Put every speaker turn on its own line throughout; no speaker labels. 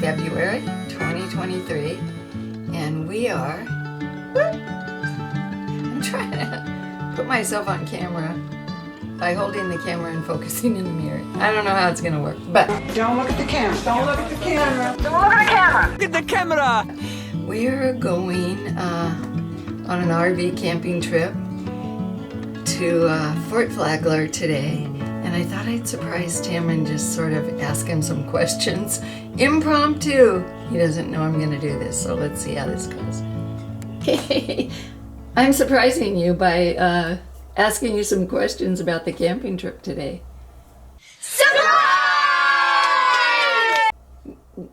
February 2023, and we are... I'm trying to put myself on camera by holding the camera and focusing in the mirror. I don't know how it's gonna work, but...
Don't look at the camera. Don't look at the camera.
Don't look at the camera.
Look at the camera.
We're going on an RV camping trip to Fort Flagler today, and I thought I'd surprise Tim and just sort of ask him some questions. Impromptu! He doesn't know I'm gonna do this, so let's see how this goes. Hey, I'm surprising you by asking you some questions about the camping trip today.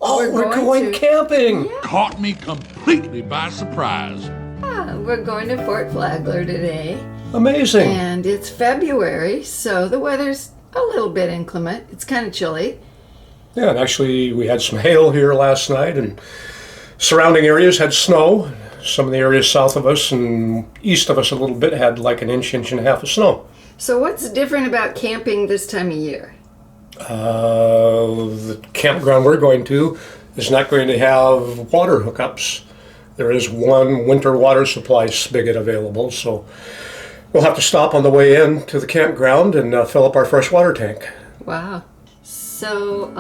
Oh, we're going camping!
Yeah.
Caught me completely by surprise.
We're going to Fort Flagler today.
Amazing.
And it's February, so the weather's a little bit inclement. It's kind of chilly.
Yeah, and actually we had some hail here last night, and surrounding areas had snow. Some of the areas south of us and east of us a little bit had like an inch and a half of snow.
So what's different about camping this time of year?
The campground we're going to is not going to have water hookups. There is one winter water supply spigot available, so we'll have to stop on the way in to the campground and fill up our fresh water tank.
Wow. So,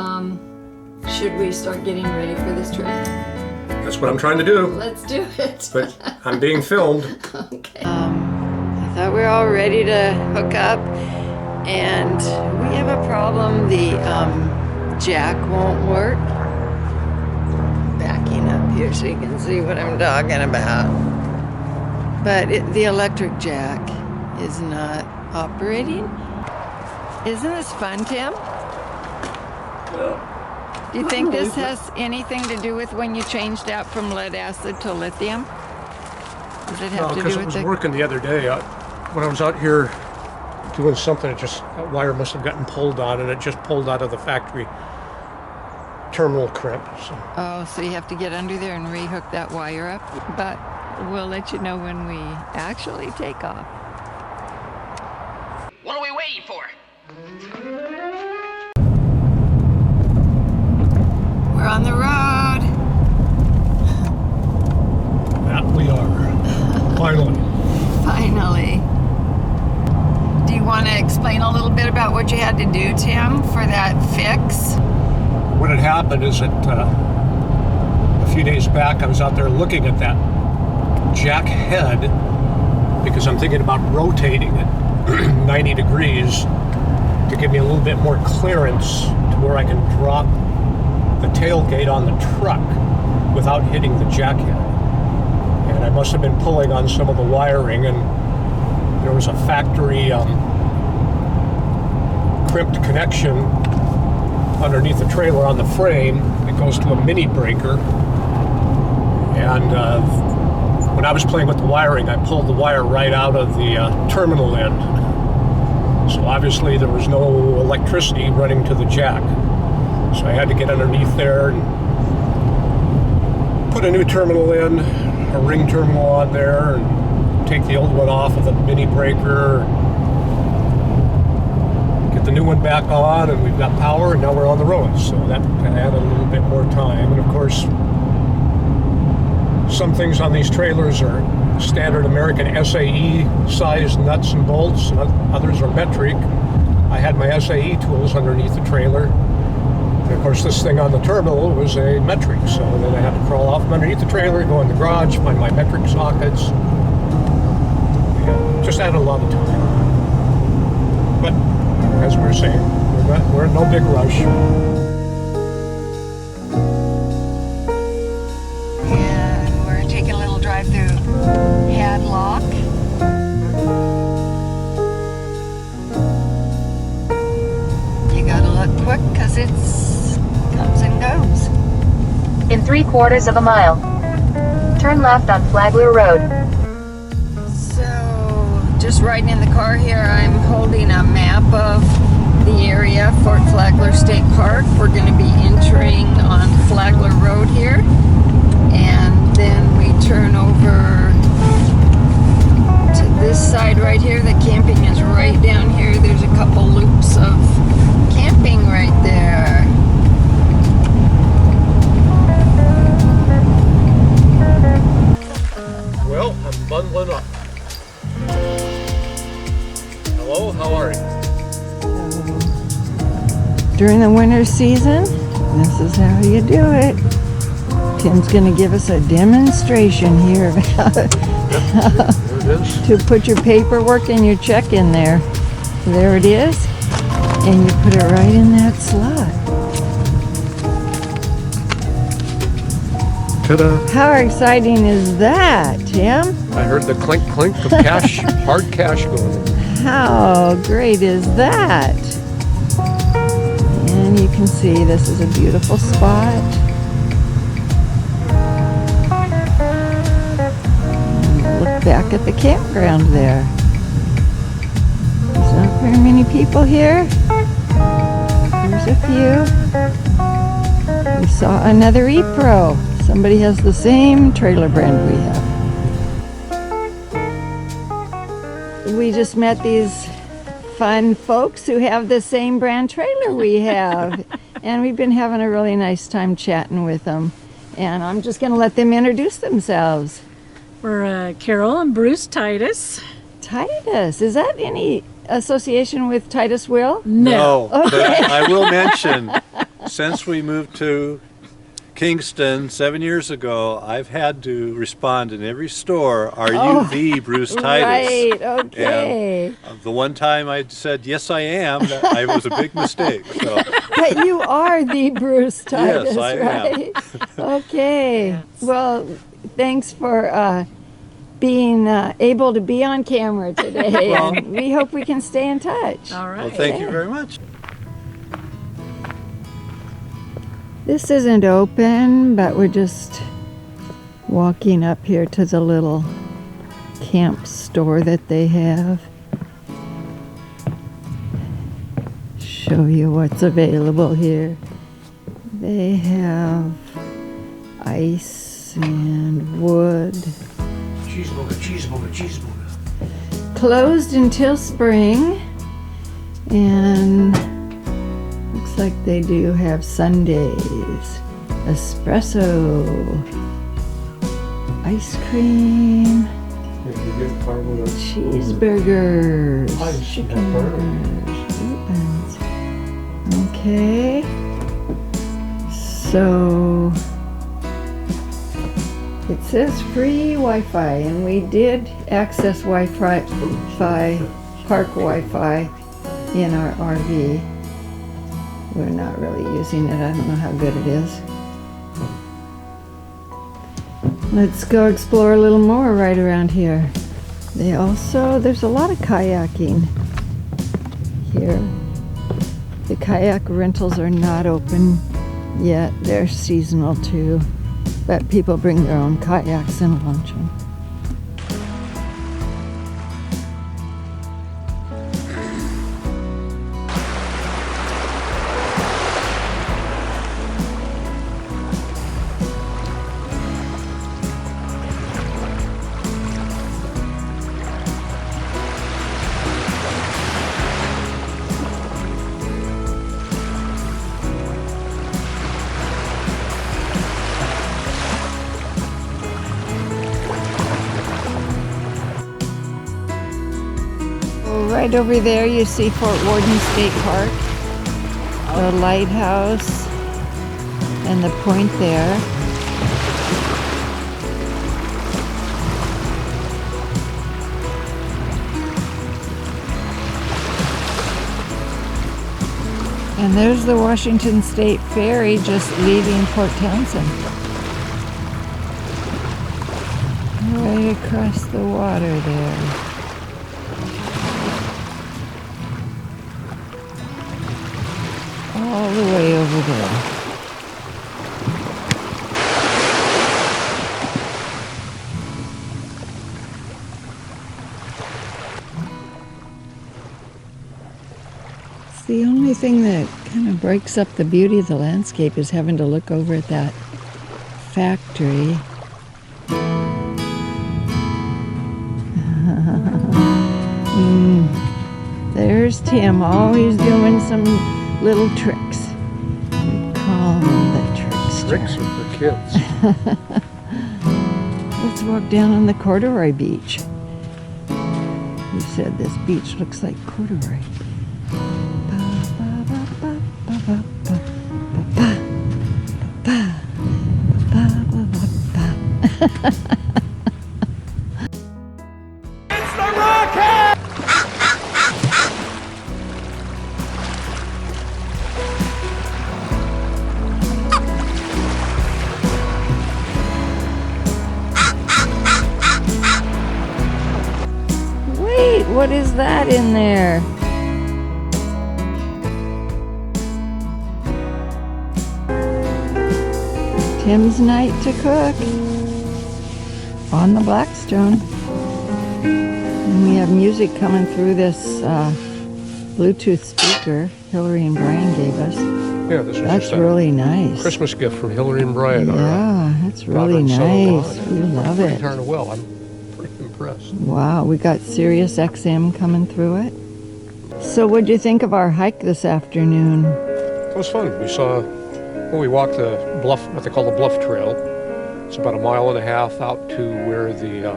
should we start getting ready for this trip?
That's what I'm trying to do.
Let's do it.
But I'm being filmed.
Okay. I thought we were all ready to hook up, and we have a problem. The jack won't work. Backing up here so you can see what I'm talking about. But the electric jack is not operating. Isn't this fun, Tim? Do you think this has anything to do with when you changed out from lead acid to lithium? Does it have to do
Because
with
it was working the other day. When I was out here doing something, that wire must have gotten pulled on, and it just pulled out of the factory terminal crimp. So.
Oh, so you have to get under there and rehook that wire up? But we'll let you know when we actually take off.
What are we waiting for?
We're on the road.
That we are. Finally.
Finally. Do you want to explain a little bit about what you had to do, Tim, for that fix?
What had happened is that a few days back I was out there looking at that jack head because I'm thinking about rotating it 90 degrees to give me a little bit more clearance to where I can drop the tailgate on the truck without hitting the jack head. And I must have been pulling on some of the wiring, and there was a factory crimped connection underneath the trailer on the frame. It goes to a mini breaker, and when I was playing with the wiring, I pulled the wire right out of the terminal end. So obviously there was no electricity running to the jack. So I had to get underneath there and put a new terminal in, a ring terminal on there, and take the old one off of the mini breaker, get the new one back on, and we've got power, and now we're on the road. So that added a little bit more time. And of course, some things on these trailers are standard American SAE size nuts and bolts, and others are metric. I had my SAE tools underneath the trailer. And of course, this thing on the terminal was a metric, so then I had to crawl off from underneath the trailer, go in the garage, find my metric sockets. Yeah, just added a lot of time. But as we were saying, we're in no big rush.
And we're taking a little drive through Hadlock. You gotta look quick because it's comes and goes.
In 3/4 of a mile, turn left on Flagler Road.
So, just riding in the car here, I'm holding a map of the area, Fort Flagler State Park. We're going to be entering on Flagler Road here, and then we turn over to this side right here. The camping is right down here. There's a couple loops of camping right there. during the winter season, this is how you do it. Tim's going to give us a demonstration here of how
There it is.
to put your paperwork and your check in there. There it is. And you put it right in that slot.
Ta-da.
How exciting is that, Tim?
I heard the clink clink of cash, hard cash going in.
How great is that? And you can see this is a beautiful spot. And look back at the campground there. There's not very many people here. There's a few. We saw another E-Pro. Somebody has the same trailer brand we have. We just met these fun folks who have the same brand trailer we have. And we've been having a really nice time chatting with them. And I'm just going to let them introduce themselves.
We're Carol and Bruce Titus.
Titus, is that any association with Titus Will?
No.
But I will mention, since we moved to Kingston 7 years ago, I've had to respond in every store, are you the Bruce Titus?
Right, okay.
And the one time I said, yes, I am, it was a big mistake. So,
But you are the Bruce Titus,
Yes, I am.
right? Okay.
Yes.
Well, thanks for being able to be on camera today. And we hope we can stay in touch.
All right.
well, thank you very much.
This isn't open, but we're just walking up here to the little camp store that they have. Show you what's available here. They have ice and wood.
Cheeseburger.
Closed until spring, and looks like they do have sundaes, espresso, ice cream, cheeseburgers, chicken burgers, buns. Okay, so it says free Wi-Fi, and we did access Wi-Fi, park Wi-Fi in our RV. We're not really using it. I don't know how good it is. Let's go explore a little more right around here. There's a lot of kayaking here. The kayak rentals are not open yet. They're seasonal too. But people bring their own kayaks and launch them. Right over there you see Fort Worden State Park, the lighthouse, and the point there. And there's the Washington State Ferry just leaving Port Townsend. Right across the water there. All the way over there. It's the only thing that kind of breaks up the beauty of the landscape is having to look over at that factory. There's Tim, always doing some little tricks. We call them the trickster.
Tricks are for kids.
Let's walk down on the corduroy beach. You said this beach looks like corduroy. Ba, ba, ba, ba, ba, ba. what is that in there? Tim's night to cook on the Blackstone. And we have music coming through this Bluetooth speaker Hillary and Brian gave us.
Yeah, this is
That's
just a
really nice.
Christmas gift from Hillary and Brian.
Yeah, that's really nice. We love
Pretty
it.
darn well. I'm pretty impressed.
Wow, we got Sirius XM coming through it. So what'd you think of our hike this afternoon?
It was fun. We walked the bluff, what they call the Bluff Trail. It's about 1.5 miles out to where the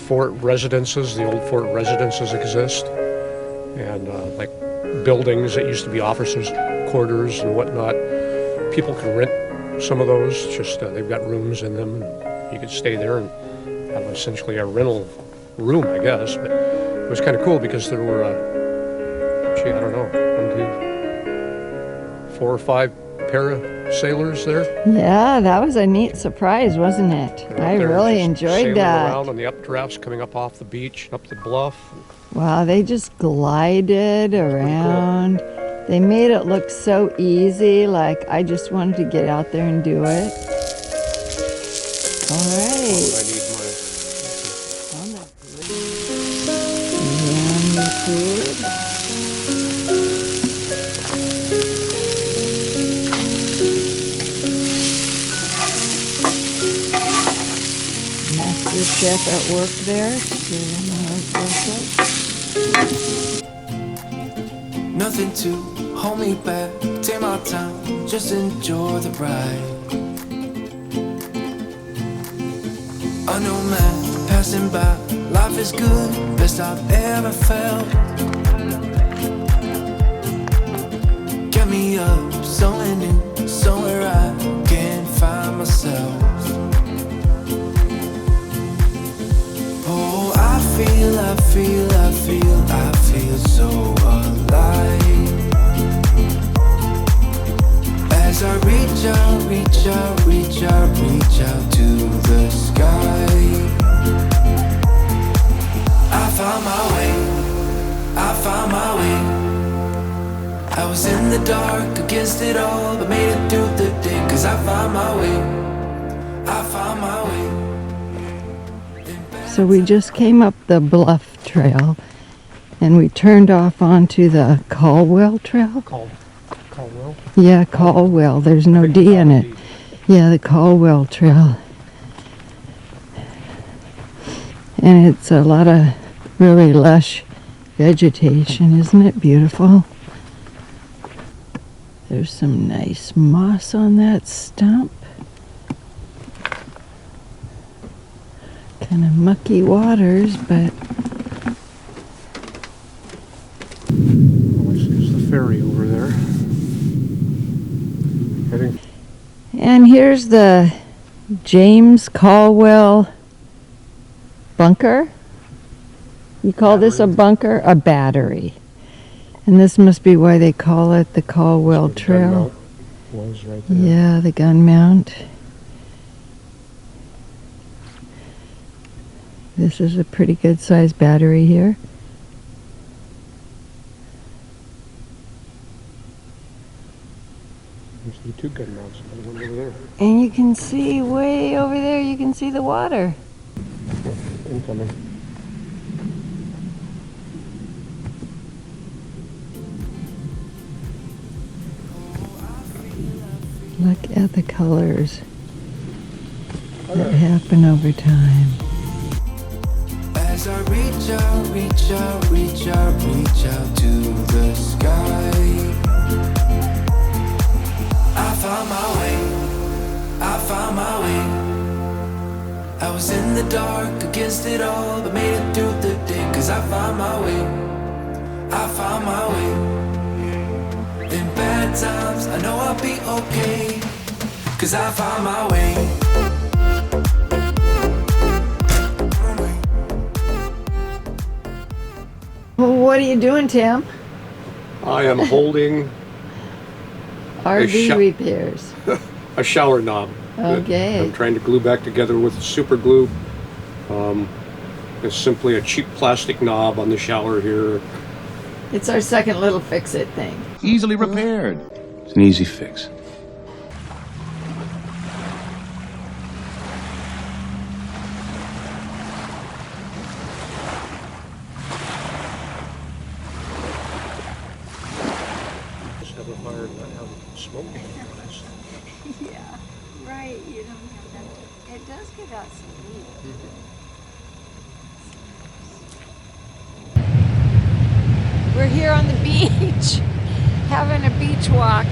fort residences, the old fort residences exist. And like buildings that used to be officers' quarters and whatnot. People can rent some of those, just they've got rooms in them. And you could stay there and have essentially a rental room, I guess. But it was kind of cool because there were, I don't know, 1, 2, 4 or 5 parasailers there.
Yeah, that was a neat surprise, wasn't it? I really enjoyed
sailing
that.
around on the updrafts coming up off the beach, up the bluff.
Wow, they just glided around. They made it look so easy, like I just wanted to get out there and do it. All
I
right.
need
Yummy food. Master chef at work there.
Nothing to hold me back, take my time, just enjoy the ride. I know man, passing by, life is good, best I've ever felt. Get me up, somewhere new, somewhere I can find myself. Oh, I feel so alive. As I reach out to the sky. I found my way. I was in the dark against it all, but made it through the day. 'Cause I found my way.
So we just came up the Bluff Trail and we turned off onto the Caldwell Trail.
Caldwell?
Yeah, Caldwell. There's no D in it. Yeah, the Caldwell Trail. And it's a lot of really lush vegetation. Isn't it beautiful? There's some nice moss on that stump. Kind of mucky waters, but
There's the ferry over there. Heading.
and here's the James Caldwell bunker. You call this a bunker? A battery. And this must be why they call it the Caldwell Trail.
Was right there.
Yeah, the gun mount. This is a pretty good sized battery here.
There's the 2 gun mounts, another one over there.
And you can see way over there, you can see the water.
Incoming.
Look at the colors that happen over time.
As I reach out to the sky. I found my way. I was in the dark against it all, but made it through the day. 'Cause I found my way. In bad times, I know I'll be okay. 'Cause I found my way.
Well, what are you doing, Tim?
I am holding
RV
sho-
repairs.
a shower knob. that
Okay.
I'm trying to glue back together with super glue. It's simply a cheap plastic knob on the shower here.
It's our second little fix-it thing.
Easily repaired.
It's an easy fix.
Just have a fire and not have smoke.
Yeah, right. You don't have that. It does give out some heat. We're here on the beach, having a beach walk.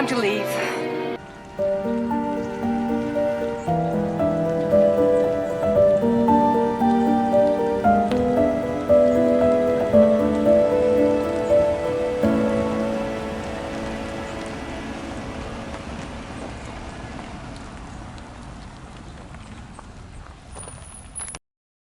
to leave.